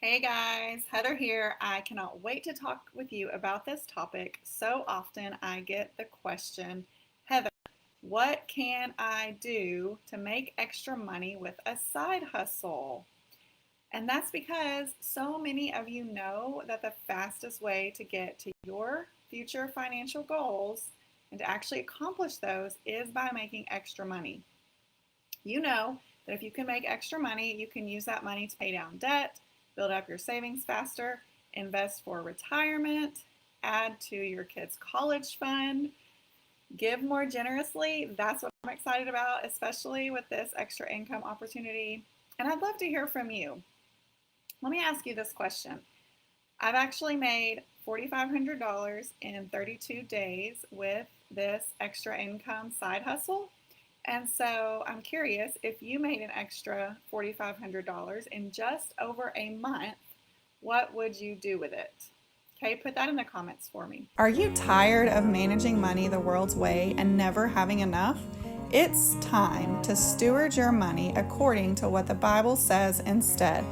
Hey guys, Heather here. I cannot wait to talk with you about this topic. So often I get the question, Heather, what can I do to make extra money with a side hustle? And that's because so many of you know that the fastest way to get to your future financial goals and to actually accomplish those is by making extra money. You know that if you can make extra money, you can use that money to pay down debt, build up your savings faster, invest for retirement, add to your kids' college fund, give more generously. That's what I'm excited about, especially with this extra income opportunity. And I'd love to hear from you. Let me ask you this question. I've actually made $4,500 in 32 days with this extra income side hustle. And so I'm curious if you made an extra $4,500 in just over a month, what would you do with it? Okay, put that in the comments for me. Are you tired of managing money the world's way and never having enough? It's time to steward your money according to what the Bible says instead.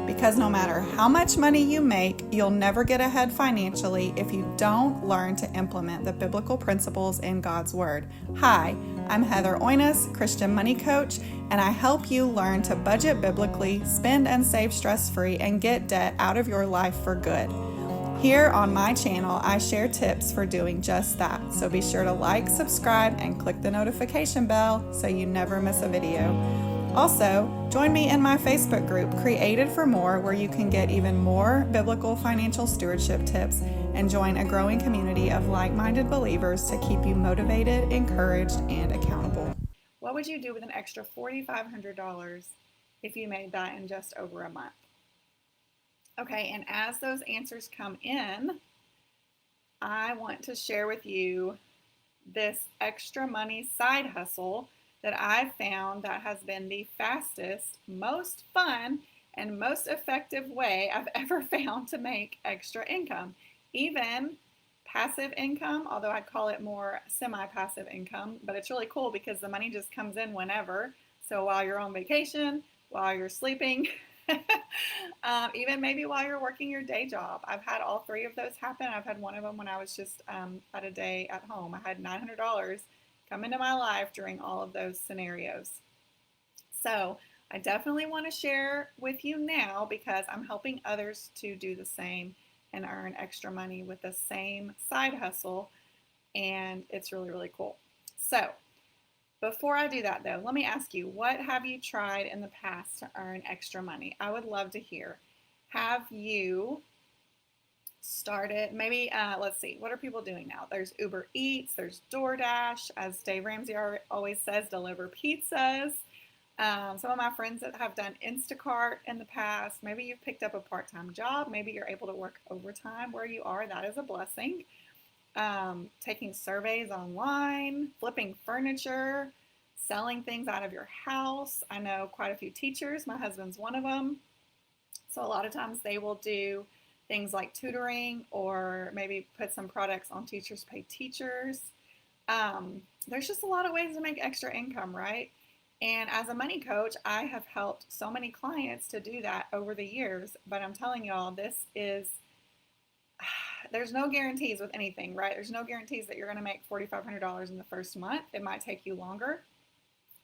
Because no matter how much money you make, you'll never get ahead financially if you don't learn to implement the biblical principles in God's Word. Hi, I'm Heather Oinas, Christian money coach, and I help you learn to budget biblically, spend and save stress-free, and get debt out of your life for good. Here on my channel, I share tips for doing just that. So be sure to like, subscribe, and click the notification bell so you never miss a video. Also, join me in my Facebook group, Created for More, where you can get even more biblical financial stewardship tips and join a growing community of like-minded believers to keep you motivated, encouraged, and accountable. What would you do with an extra $4,500 if you made that in just over a month? Okay, and as those answers come in, I want to share with you this extra money side hustle that I've found that has been the fastest, most fun, and most effective way I've ever found to make extra income. Even passive income, although I'd call it more semi-passive income, but it's really cool because the money just comes in whenever. So while you're on vacation, while you're sleeping, even maybe while you're working your day job. I've had all three of those happen. I've had one of them when I was just at a day at home. I had $900 come into my life during all of those scenarios. So I definitely want to share with you now because I'm helping others to do the same and earn extra money with the same side hustle. And it's really, really cool. So before I do that though, let me ask you, what have you tried in the past to earn extra money? I would love to hear. Have you started, maybe, let's see, what are people doing now? There's Uber Eats, there's DoorDash, as Dave Ramsey always says, deliver pizzas. Some of my friends that have done Instacart in the past, maybe you've picked up a part-time job, maybe you're able to work overtime where you are, that is a blessing. Taking surveys online, flipping furniture, selling things out of your house. I know quite a few teachers, my husband's one of them. So a lot of times they will do things like tutoring or maybe put some products on Teachers Pay Teachers. There's just a lot of ways to make extra income, right? And as a money coach, I have helped so many clients to do that over the years. But I'm telling y'all, there's no guarantees with anything, right? There's no guarantees that you're going to make $4,500 in the first month. It might take you longer.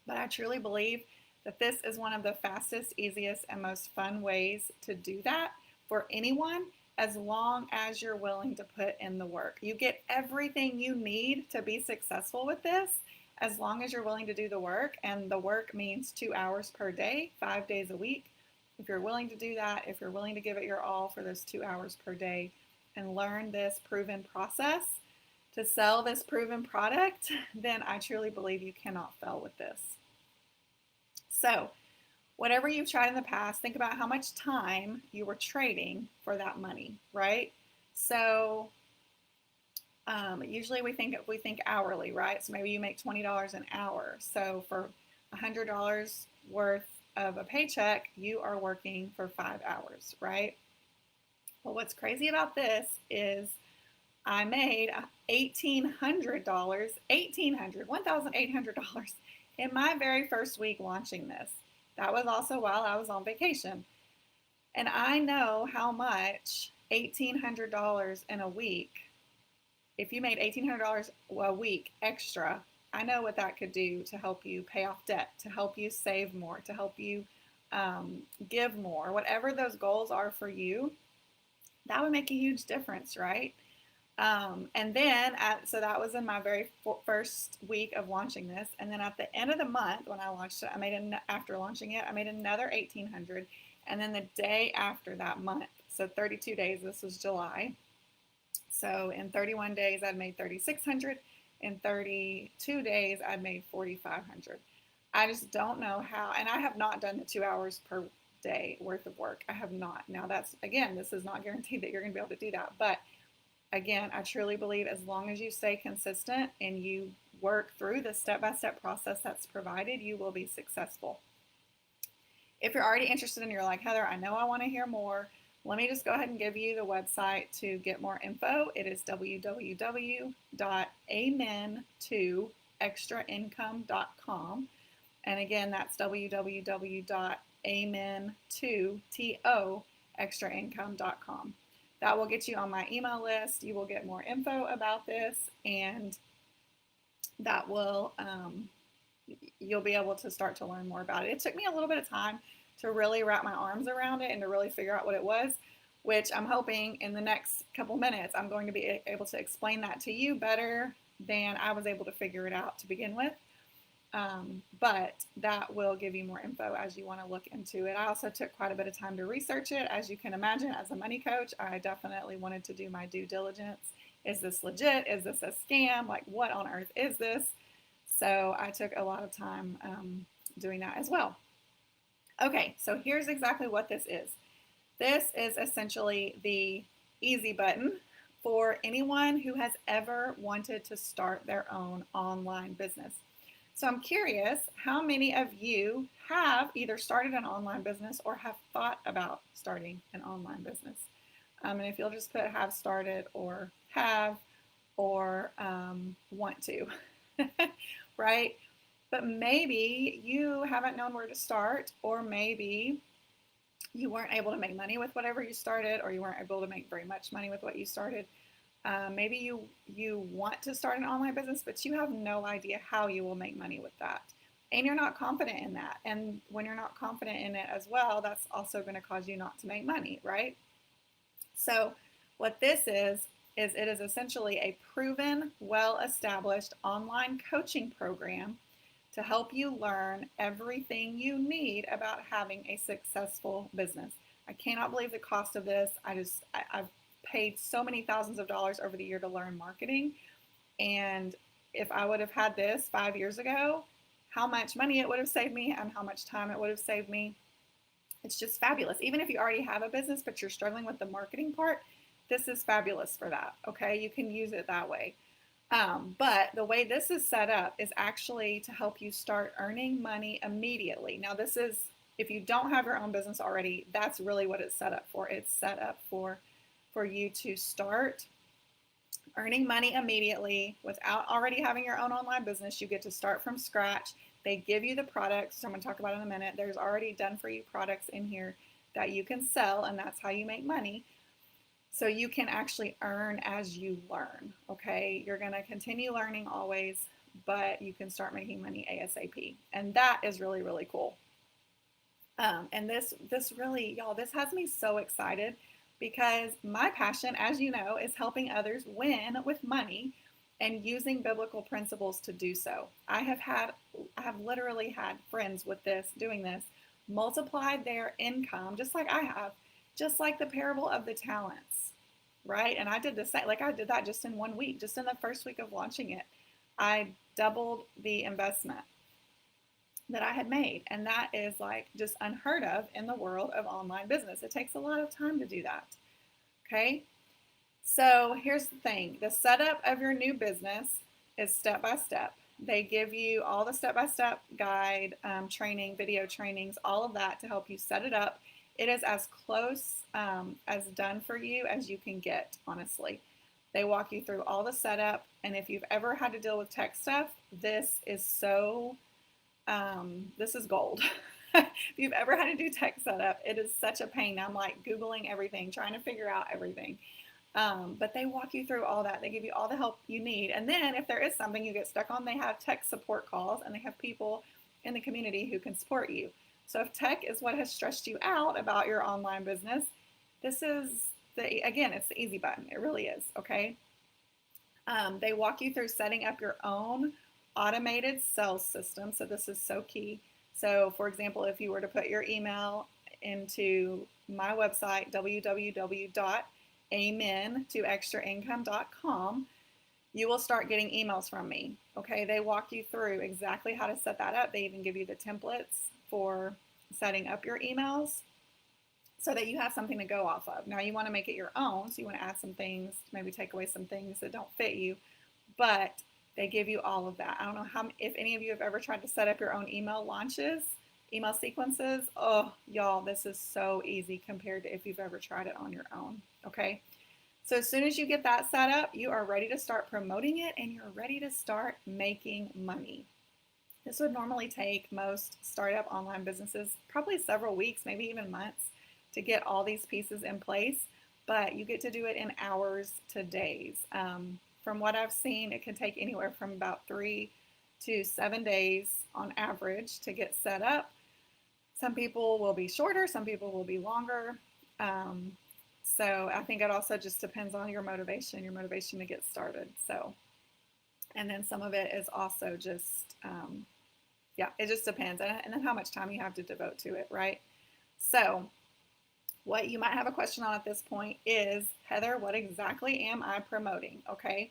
But I truly believe that this is one of the fastest, easiest, and most fun ways to do that for anyone, as long as you're willing to put in the work. You get everything you need to be successful with this as long as you're willing to do the work. And the work means 2 hours per day, 5 days a week. If you're willing to do that, if you're willing to give it your all for those 2 hours per day and learn this proven process to sell this proven product, then I truly believe you cannot fail with this. So whatever you've tried in the past, think about how much time you were trading for that money, right? So usually we think hourly, right? So maybe you make $20 an hour. So for $100 worth of a paycheck, you are working for 5 hours, right? Well, what's crazy about this is I made $1,800 in my very first week launching this. That was also while I was on vacation. And I know how much $1,800 in a week, if you made $1,800 a week extra, I know what that could do to help you pay off debt, to help you save more, to help you give more, whatever those goals are for you. That would make a huge difference, right? And then, so that was in my very first week of launching this. And then at the end of the month, when I launched it, after launching it, I made another 1,800. And then the day after that month, so 32 days, this was July. So in 31 days, I'd made 3,600. In 32 days, I'd made 4,500. I just don't know how, and I have not done the 2 hours per day worth of work. I have not. Now that's, again, this is not guaranteed that you're going to be able to do that, but again, I truly believe as long as you stay consistent and you work through the step-by-step process that's provided, you will be successful. If you're already interested and you're like, Heather, I know I want to hear more, let me just go ahead and give you the website to get more info. It is www.amen2extraincome.com. And again, that's www.amen2extraincome.com. That will get you on my email list. You will get more info about this, and that will, you'll be able to start to learn more about it. It took me a little bit of time to really wrap my arms around it and to really figure out what it was, which I'm hoping in the next couple minutes I'm going to be able to explain that to you better than I was able to figure it out to begin with. But that will give you more info as you want to look into it. I also took quite a bit of time to research it. As you can imagine, as a money coach, I definitely wanted to do my due diligence. Is this legit? Is this a scam? Like, what on earth is this? So I took a lot of time doing that as well. Okay, so here's exactly what this is. This is essentially the easy button for anyone who has ever wanted to start their own online business. So I'm curious, how many of you have either started an online business or have thought about starting an online business? And if you'll just put have started or have or want to, right? But maybe you haven't known where to start, or maybe you weren't able to make money with whatever you started, or you weren't able to make very much money with what you started. Maybe you want to start an online business, but you have no idea how you will make money with that. And you're not confident in that. And when you're not confident in it as well, that's also going to cause you not to make money, right? So what this is it is essentially a proven, well-established online coaching program to help you learn everything you need about having a successful business. I cannot believe the cost of this. I've paid so many thousands of dollars over the year to learn marketing. And if I would have had this 5 years ago, how much money it would have saved me and how much time it would have saved me. It's just fabulous. Even if you already have a business, but you're struggling with the marketing part, this is fabulous for that. Okay, you can use it that way. But the way this is set up is actually to help you start earning money immediately. Now, this is, if you don't have your own business already, that's really what it's set up for. It's set up for you to start earning money immediately without already having your own online business. You get to start from scratch. They give you the products, so I'm going to talk about it in a minute. There's already done for you products in here that you can sell, and that's how you make money. So you can actually earn as you learn, okay? You're going to continue learning always, but you can start making money ASAP. And that is really, really cool. And this really, y'all, this has me so excited because my passion, as you know, is helping others win with money and using biblical principles to do so. I have literally had friends with this, doing this, multiplied their income, just like I have, just like the parable of the talents, right? And I did the same, like I did that just in 1 week, just in the first week of launching it. I doubled the investment that I had made. And that is like just unheard of in the world of online business. It takes a lot of time to do that. Okay. So here's the thing. The setup of your new business is step by step. They give you all the step-by-step guide, training, video trainings, all of that to help you set it up. It is as close as done for you as you can get, honestly. They walk you through all the setup. And if you've ever had to deal with tech stuff, this is so, this is gold. If you've ever had to do tech setup, it is such a pain. I'm like Googling everything, trying to figure out everything. But they walk you through all that. They give you all the help you need. And then if there is something you get stuck on, they have tech support calls and they have people in the community who can support you. So if tech is what has stressed you out about your online business, this is again, it's the easy button. It really is, okay? They walk you through setting up your own automated sales system. So this is so key. So for example, if you were to put your email into my website, www.amen2extraincome.com, you will start getting emails from me. Okay, they walk you through exactly how to set that up. They even give you the templates for setting up your emails so that you have something to go off of. Now you want to make it your own, so you want to add some things, maybe take away some things that don't fit you, but they give you all of that. I don't know if any of you have ever tried to set up your own email launches, email sequences. Oh, y'all, this is so easy compared to if you've ever tried it on your own, okay? So as soon as you get that set up, you are ready to start promoting it and you're ready to start making money. This would normally take most startup online businesses probably several weeks, maybe even months, to get all these pieces in place, but you get to do it in hours to days. From what I've seen, it can take anywhere from about 3 to 7 days on average to get set up. Some people will be shorter, some people will be longer. So I think it also just depends on your motivation to get started. So, and then some of it is also just, yeah, it just depends. And then how much time you have to devote to it, right? So what you might have a question on at this point is, Heather, what exactly am I promoting? Okay.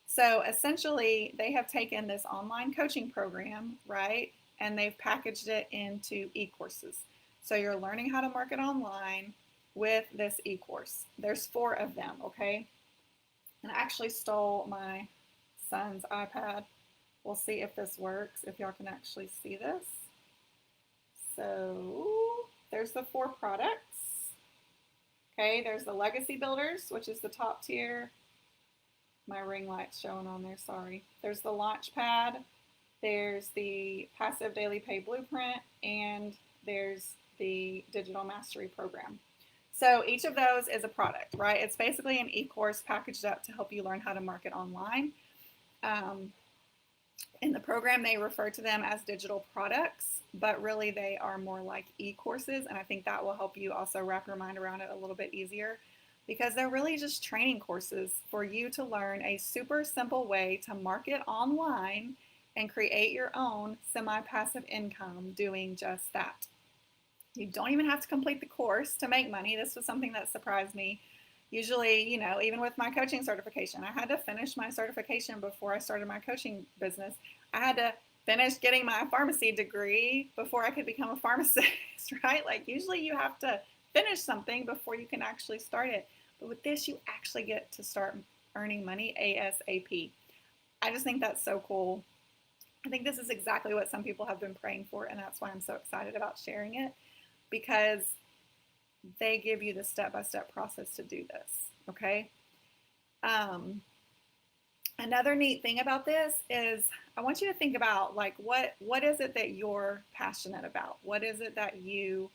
So essentially they have taken this online coaching program, right? And they've packaged it into e-courses. So you're learning how to market online with this e-course. There's 4 of them, okay? And I actually stole my son's iPad. We'll see if this works, if y'all can actually see this. So there's the 4 products. Okay, there's the Legacy Builders, which is the top tier. My ring light's showing on there, sorry. There's the Launchpad, there's the Passive Daily Pay Blueprint, and there's the Digital Mastery Program. So each of those is a product, right? It's basically an e-course packaged up to help you learn how to market online. In the program, they refer to them as digital products, but really they are more like e-courses. And I think that will help you also wrap your mind around it a little bit easier because they're really just training courses for you to learn a super simple way to market online and create your own semi-passive income doing just that. You don't even have to complete the course to make money. This was something that surprised me. Usually, you know, even with my coaching certification, I had to finish my certification before I started my coaching business. I had to finish getting my pharmacy degree before I could become a pharmacist, right? Like usually you have to finish something before you can actually start it. But with this, you actually get to start earning money ASAP. I just think that's so cool. I think this is exactly what some people have been praying for, and that's why I'm so excited about sharing it, because they give you the step-by-step process to do this, okay? Another neat thing about this is I want you to think about like what is it that you're passionate about? What is it that you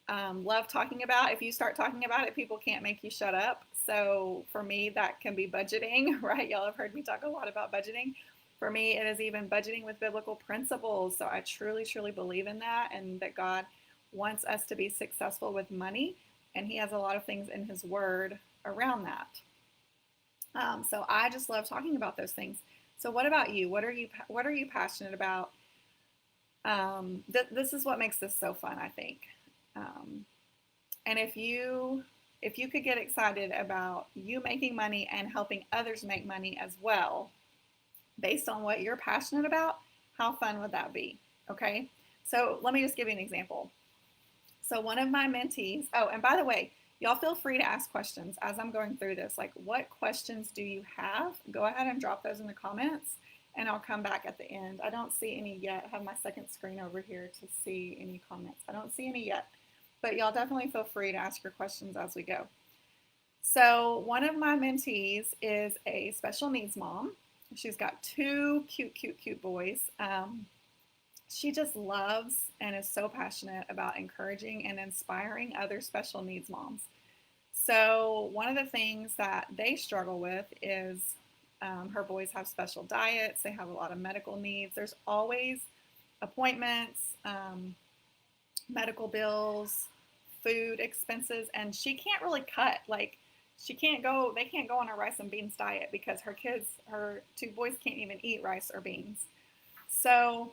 love talking about? If you start talking about it, people can't make you shut up. So for me, that can be budgeting, right? Y'all have heard me talk a lot about budgeting. For me, it is even budgeting with biblical principles. So I truly, truly believe in that, and that God wants us to be successful with money, and he has a lot of things in his word around that. So I just love talking about those things. So what about you? What are you passionate about? This is what makes this so fun, I think. And if you could get excited about you making money and helping others make money as well, based on what you're passionate about, how fun would that be? Okay. So let me just give you an example. So one of my mentees, oh, and by the way, y'all feel free to ask questions as I'm going through this. Like, what questions do you have? Go ahead and drop those in the comments, and I'll come back at the end. I don't see any yet. I have my second screen over here to see any comments. I don't see any yet, but y'all definitely feel free to ask your questions as we go. So one of my mentees is a special needs mom. She's got 2 cute boys. she just loves and is so passionate about encouraging and inspiring other special needs moms. So, one of the things that they struggle with is her boys have special diets, they have a lot of medical needs. There's always appointments, medical bills, food expenses, and she can't really cut. Like, they can't go on a rice and beans diet because her two boys can't even eat rice or beans. So,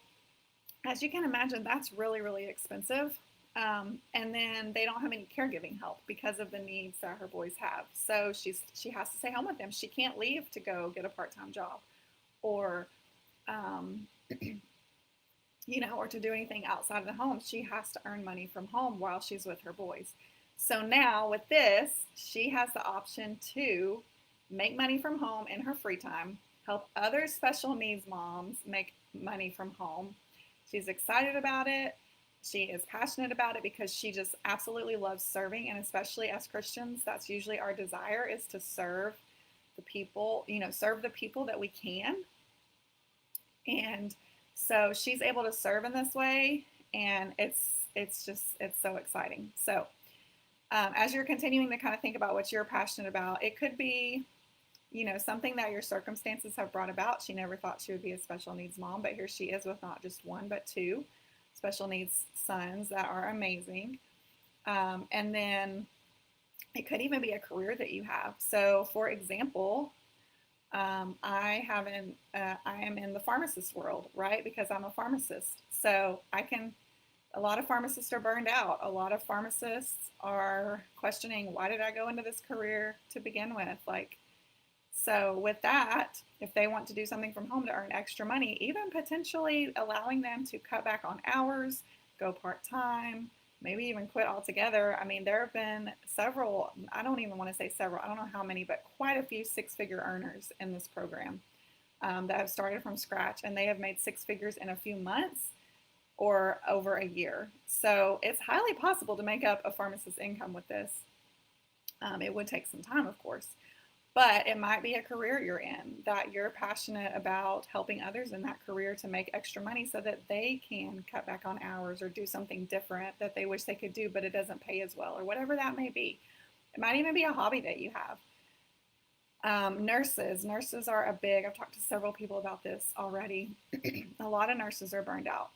as you can imagine, that's really, really expensive. And then they don't have any caregiving help because of the needs that her boys have. So she has to stay home with them. She can't leave to go get a part-time job, or um, or to do anything outside of the home. She has to earn money from home while she's with her boys. So now with this, she has the option to make money from home in her free time, help other special needs moms make money from home. She's excited about it. She is passionate about it because she just absolutely loves serving. And especially as Christians, that's usually our desire, is to serve the people, serve the people that we can. And so she's able to serve in this way, and it's so exciting. So as you're continuing to kind of think about what you're passionate about, it could be, something that your circumstances have brought about. She never thought she would be a special needs mom, but here she is with not just one, but two special needs sons that are amazing. And then it could even be a career that you have. So, for example, I am in the pharmacist world, right? Because I'm a pharmacist. So a lot of pharmacists are burned out. A lot of pharmacists are questioning, why did I go into this career to begin with? So with that, if they want to do something from home to earn extra money, even potentially allowing them to cut back on hours, go part-time, maybe even quit altogether. I mean, there have been several, I don't even want to say several, I don't know how many, but quite a few six-figure earners in this program that have started from scratch, and they have made six figures in a few months or over a year. So it's highly possible to make up a pharmacist's income with this. It would take some time, of course. But it might be a career you're in that you're passionate about helping others in that career to make extra money so that they can cut back on hours or do something different that they wish they could do, but it doesn't pay as well, or whatever that may be. It might even be a hobby that you have. Nurses are I've talked to several people about this already. A lot of nurses are burned out.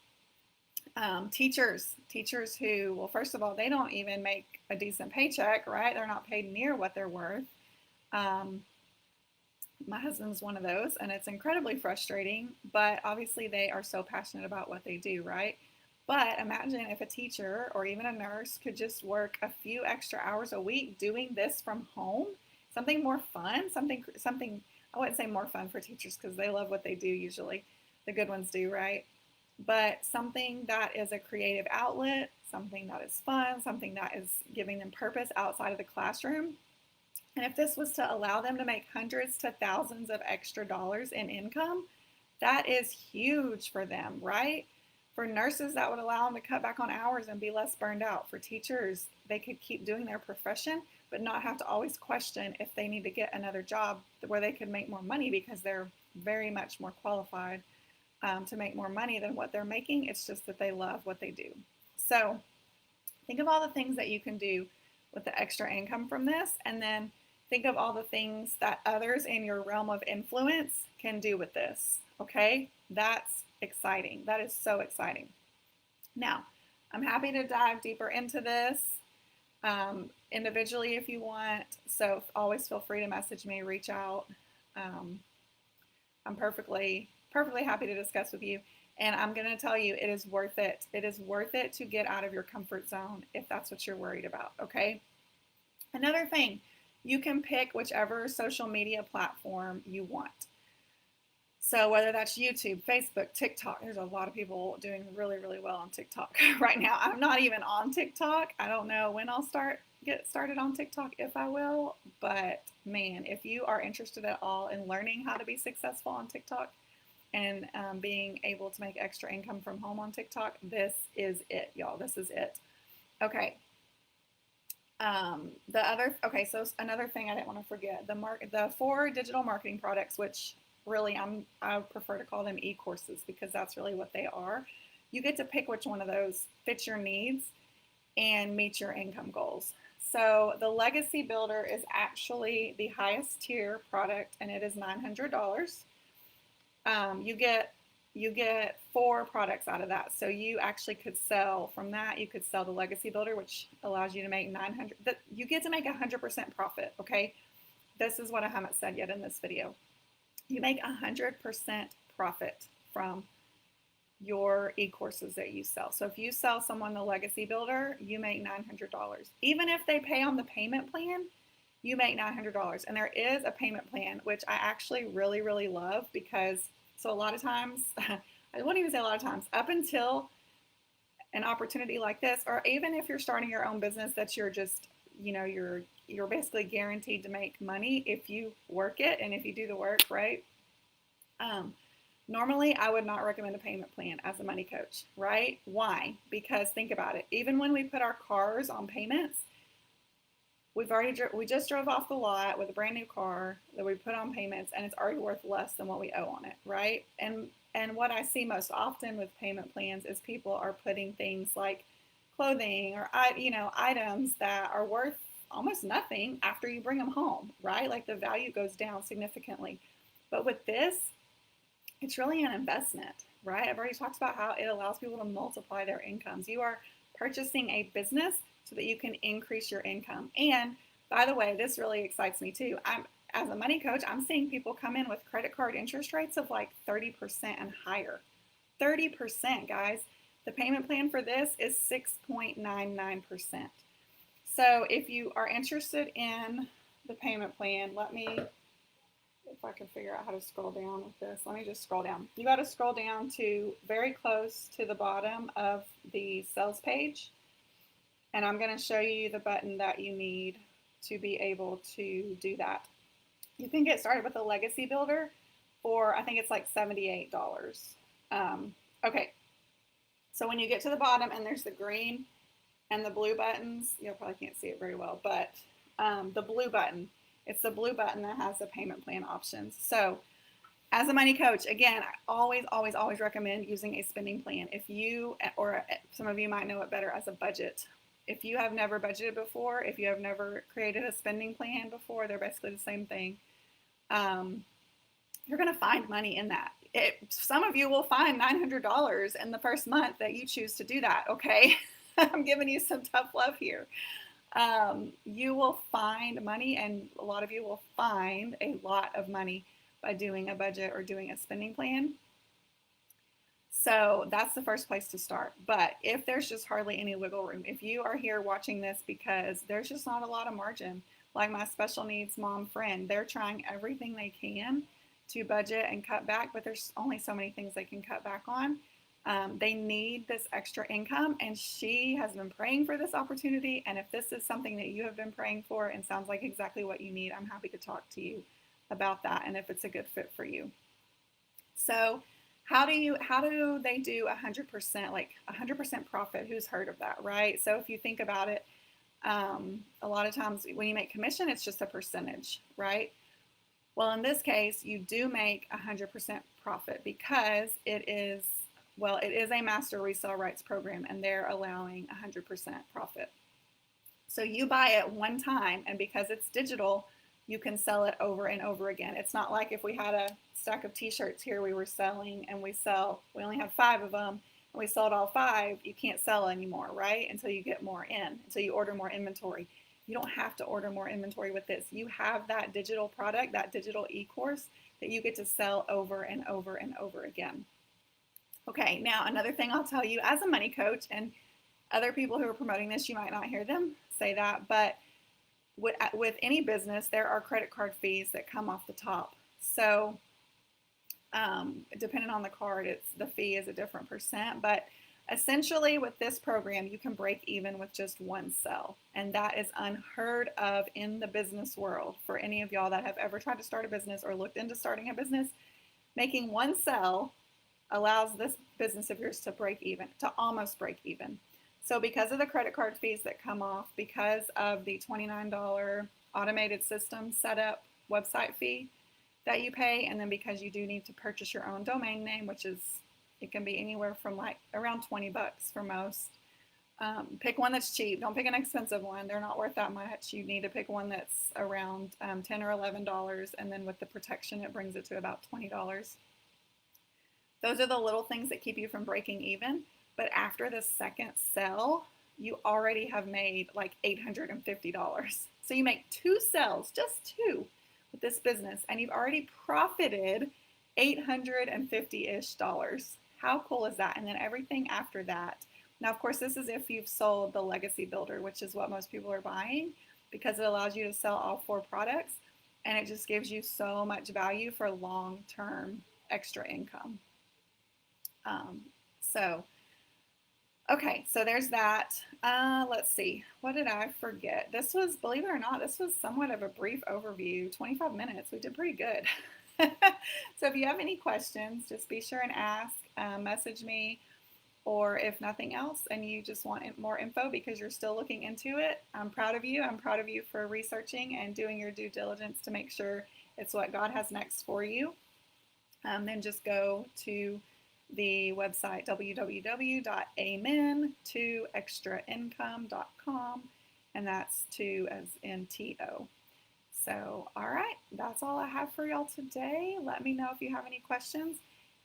Teachers who, well, first of all, they don't even make a decent paycheck, right? They're not paid near what they're worth. My husband's one of those, and it's incredibly frustrating, but obviously they are so passionate about what they do, right? But imagine if a teacher or even a nurse could just work a few extra hours a week doing this from home, something more fun, something, I wouldn't say more fun for teachers because they love what they do usually. The good ones do, right? But something that is a creative outlet, something that is fun, something that is giving them purpose outside of the classroom. And if this was to allow them to make hundreds to thousands of extra dollars in income, that is huge for them, right? For nurses, that would allow them to cut back on hours and be less burned out. For teachers, they could keep doing their profession, but not have to always question if they need to get another job where they could make more money because they're very much more qualified to make more money than what they're making. It's just that they love what they do. So think of all the things that you can do with the extra income from this, and then think of all the things that others in your realm of influence can do with this, okay? That's exciting. That is so exciting. Now, I'm happy to dive deeper into this individually if you want, so always feel free to message me, reach out. I'm perfectly happy to discuss with you, and I'm going to tell you it is worth it. It is worth it to get out of your comfort zone if that's what you're worried about, okay? Another thing, you can pick whichever social media platform you want. So whether that's YouTube, Facebook, TikTok, there's a lot of people doing really, really well on TikTok right now. I'm not even on TikTok. I don't know when I'll get started on TikTok, if I will. But man, if you are interested at all in learning how to be successful on TikTok and being able to make extra income from home on TikTok, this is it, y'all. This is it. Okay. So another thing I didn't want to forget, the 4 digital marketing products, which really I prefer to call them e-courses because that's really what they are. you get to pick which one of those fits your needs and meet your income goals. So the Legacy Builder is actually the highest tier product, and it is $900. You get 4 products out of that. So you actually could sell from that. You could sell the Legacy Builder, which allows you to make 900. You get to make 100% profit. Okay, this is what I haven't said yet in this video. You make 100% profit from your e-courses that you sell. So if you sell someone the Legacy Builder, you make $900. Even if they pay on the payment plan, you make $900. And there is a payment plan, which I actually really, really love, because so a lot of times, I wouldn't even say a lot of times, up until an opportunity like this, or even if you're starting your own business that you're just, you're basically guaranteed to make money if you work it and if you do the work, right? Normally, I would not recommend a payment plan as a money coach, right? Why? Because think about it. Even when we put our cars on payments, we just drove off the lot with a brand new car that we put on payments, and it's already worth less than what we owe on it, right? And what I see most often with payment plans is people are putting things like clothing or items that are worth almost nothing after you bring them home, right? Like the value goes down significantly. But with this, it's really an investment, right? I've already talked about how it allows people to multiply their incomes. You are purchasing a business so that you can increase your income. And by the way, this really excites me too. As a money coach, I'm seeing people come in with credit card interest rates of like 30% and higher. 30%, guys. The payment plan for this is 6.99%. So if you are interested in the payment plan, if I can figure out how to scroll down with this, let me just scroll down. You got to scroll down to very close to the bottom of the sales page. And I'm going to show you the button that you need to be able to do that. You can get started with a Legacy Builder for, I think it's like $78. Okay, so when you get to the bottom and there's the green and the blue buttons, you probably can't see it very well, but the blue button, it's the blue button that has the payment plan options. So as a money coach, again, I always, always, always recommend using a spending plan. If you, or some of you might know it better as a budget. If you have never budgeted before, if you have never created a spending plan before, they're basically the same thing. You're going to find money in that. Some of you will find $900 in the first month that you choose to do that, okay? I'm giving you some tough love here. You will find money, and a lot of you will find a lot of money by doing a budget or doing a spending plan. So that's the first place to start. But if there's just hardly any wiggle room, if you are here watching this because there's just not a lot of margin, like my special needs mom friend, they're trying everything they can to budget and cut back, but there's only so many things they can cut back on. They need this extra income, and she has been praying for this opportunity. And if this is something that you have been praying for and sounds like exactly what you need, I'm happy to talk to you about that and if it's a good fit for you. So how do they do 100%, like 100% profit? Who's heard of that, right? So if you think about it, a lot of times when you make commission, it's just a percentage, right? Well, in this case, you do make 100% profit because it is a master resale rights program, and they're allowing 100% profit. So you buy it one time, and because it's digital, you can sell it over and over again. It's not like if we had a stack of t-shirts here we were selling and we only have 5 of them and we sold all 5, you can't sell anymore, right? Until you get more in, until you order more inventory. You don't have to order more inventory with this. You have that digital product, that digital e-course that you get to sell over and over and over again. Okay, now another thing I'll tell you as a money coach, and other people who are promoting this, you might not hear them say that, but with any business, there are credit card fees that come off the top. So depending on the card, the fee is a different percent, but essentially with this program, you can break even with just one sell. And that is unheard of in the business world. For any of y'all that have ever tried to start a business or looked into starting a business, making one sell allows this business of yours to break even, to almost break even. So because of the credit card fees that come off, because of the $29 automated system setup website fee that you pay, and then because you do need to purchase your own domain name, which is It can be anywhere from like around 20 bucks for most. Pick one that's cheap. Don't pick an expensive one. They're not worth that much. You need to pick one that's around $10 or $11, and then with the protection, it brings it to about $20. Those are the little things that keep you from breaking even. But after the second sell, you already have made like $850. So you make 2 sales, just 2, with this business, and you've already profited $850-ish. How cool is that? And then everything after that. Now, of course, this is if you've sold the Legacy Builder, which is what most people are buying, because it allows you to sell all 4 products, and it just gives you so much value for long-term extra income. Okay, so there's that. Let's see, what did I forget? This was, believe it or not, this was somewhat of a brief overview, 25 minutes. We did pretty good. So if you have any questions, just be sure and ask, message me, or if nothing else and you just want more info because you're still looking into it, I'm proud of you. I'm proud of you for researching and doing your due diligence to make sure it's what God has next for you. Then just go to the website www.amen2extraincome.com, and that's 2 as in T-O. So, all right, that's all I have for y'all today. Let me know if you have any questions,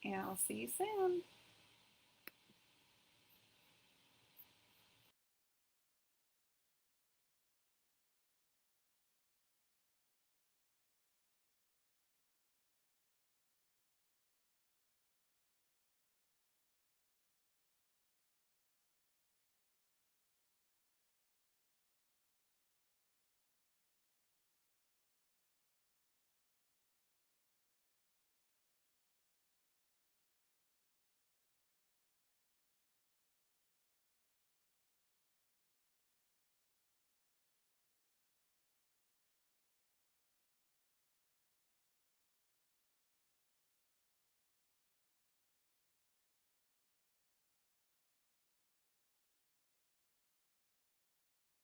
and I'll see you soon.